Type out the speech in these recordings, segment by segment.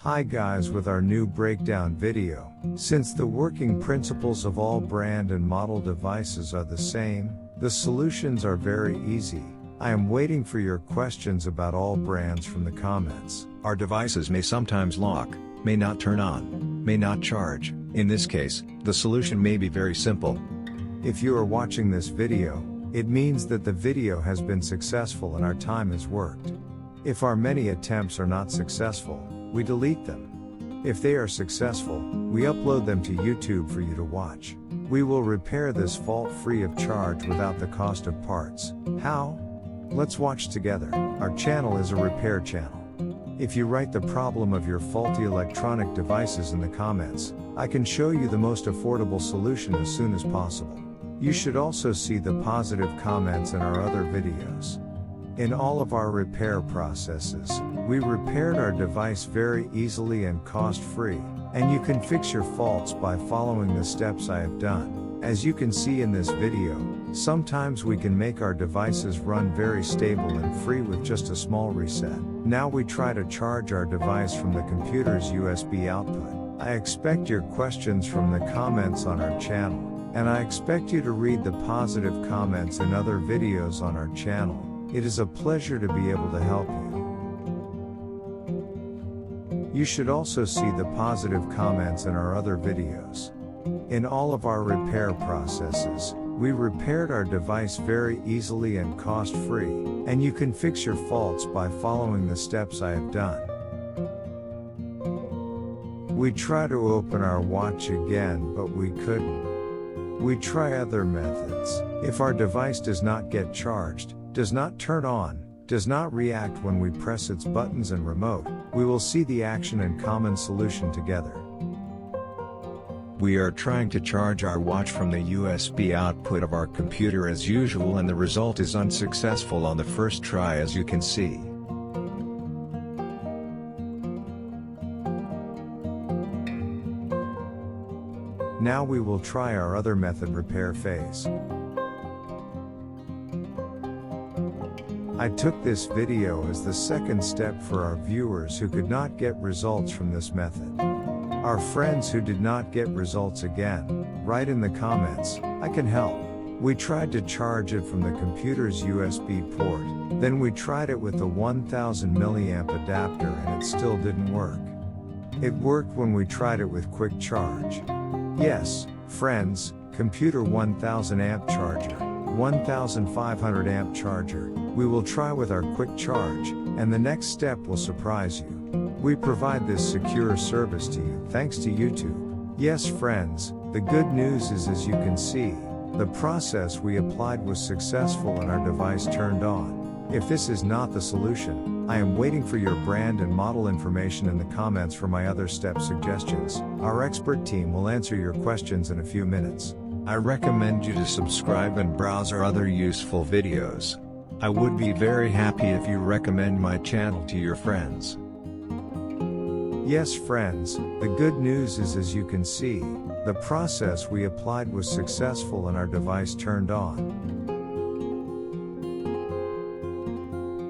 Hi guys, with our new breakdown video. Since the working principles of all brand and model devices are the same, the solutions are very easy. I am waiting for your questions about all brands from the comments. Our devices may sometimes lock, may not turn on, may not charge. In this case, the solution may be very simple. If you are watching this video, it means that the video has been successful and our time has worked. If our many attempts are not successful, we delete them. If they are successful, we upload them to YouTube for you to watch. We will repair this fault free of charge without the cost of parts. How? Let's watch together. Our channel is a repair channel. If you write the problem of your faulty electronic devices in the comments, I can show you the most affordable solution as soon as possible. You should also see the positive comments in our other videos. In all of our repair processes, we repaired our device very easily and cost-free, and you can fix your faults by following the steps I have done. As you can see in this video, sometimes we can make our devices run very stable and free with just a small reset. Now we try to charge our device from the computer's USB output. I expect your questions from the comments on our channel, and I expect you to read the positive comments in other videos on our channel. It is a pleasure to be able to help you. You should also see the positive comments in our other videos. In all of our repair processes, we repaired our device very easily and cost-free, and you can fix your faults by following the steps I have done. We try to open our watch again, but we couldn't. We try other methods. If our device does not get charged, does not turn on, does not react when we press its buttons and remote, we will see the action and common solution together. We are trying to charge our watch from the USB output of our computer as usual, and the result is unsuccessful on the first try, as you can see. Now we will try our other method, repair phase. I took this video as the second step for our viewers who could not get results from this method. Our friends who did not get results again, write in the comments, I can help. We tried to charge it from the computer's USB port, then we tried it with the 1000 milliamp adapter and it still didn't work. It worked when we tried it with quick charge. Yes, friends, computer 1000 amp charger, 1500 amp charger, we will try with our quick charge, and the next step will surprise you. We provide this secure service to you thanks to YouTube. Yes friends, the good news is, as you can see, the process we applied was successful and our device turned on. If this is not the solution, I am waiting for your brand and model information in the comments for my other step suggestions. Our expert team will answer your questions in a few minutes. I recommend you to subscribe and browse our other useful videos. I would be very happy if you recommend my channel to your friends. Yes friends, the good news is, as you can see, the process we applied was successful and our device turned on.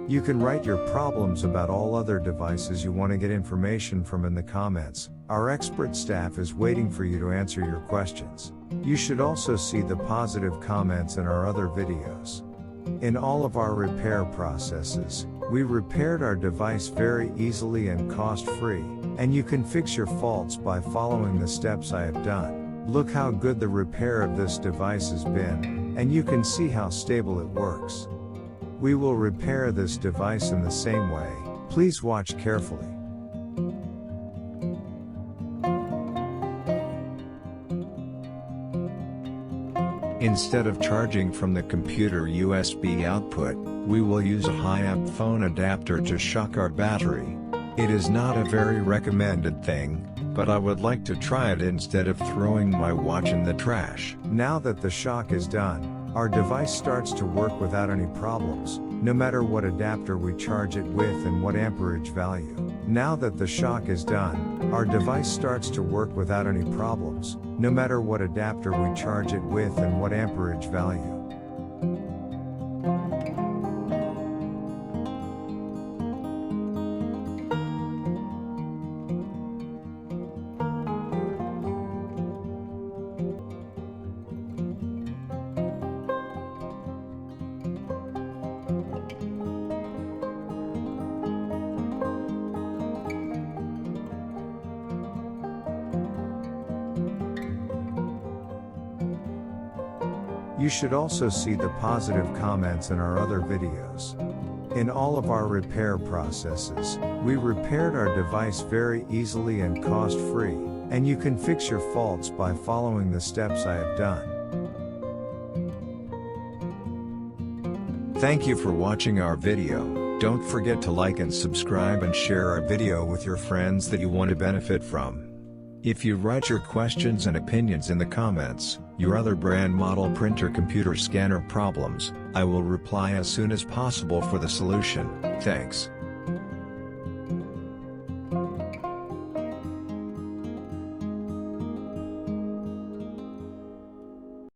You can write your problems about all other devices you want to get information from in the comments. Our expert staff is waiting for you to answer your questions. You should also see the positive comments in our other videos. In all of our repair processes, we repaired our device very easily and cost-free, and you can fix your faults by following the steps I have done. Look how good the repair of this device has been, and you can see how stable it works. We will repair this device in the same way. Please watch carefully. Instead of charging from the computer USB output, we will use a high-amp phone adapter to shock our battery. It is not a very recommended thing, but I would like to try it instead of throwing my watch in the trash. Now that the shock is done, our device starts to work without any problems, no matter what adapter we charge it with and what amperage value. Now that the shock is done, our device starts to work without any problems, no matter what adapter we charge it with and what amperage value. You should also see the positive comments in our other videos. In all of our repair processes, we repaired our device very easily and cost-free, and you can fix your faults by following the steps I have done. Thank you for watching our video. Don't forget to like and subscribe and share our video with your friends that you want to benefit from. If you write your questions and opinions in the comments, your other brand model printer computer scanner problems, I will reply as soon as possible for the solution. Thanks.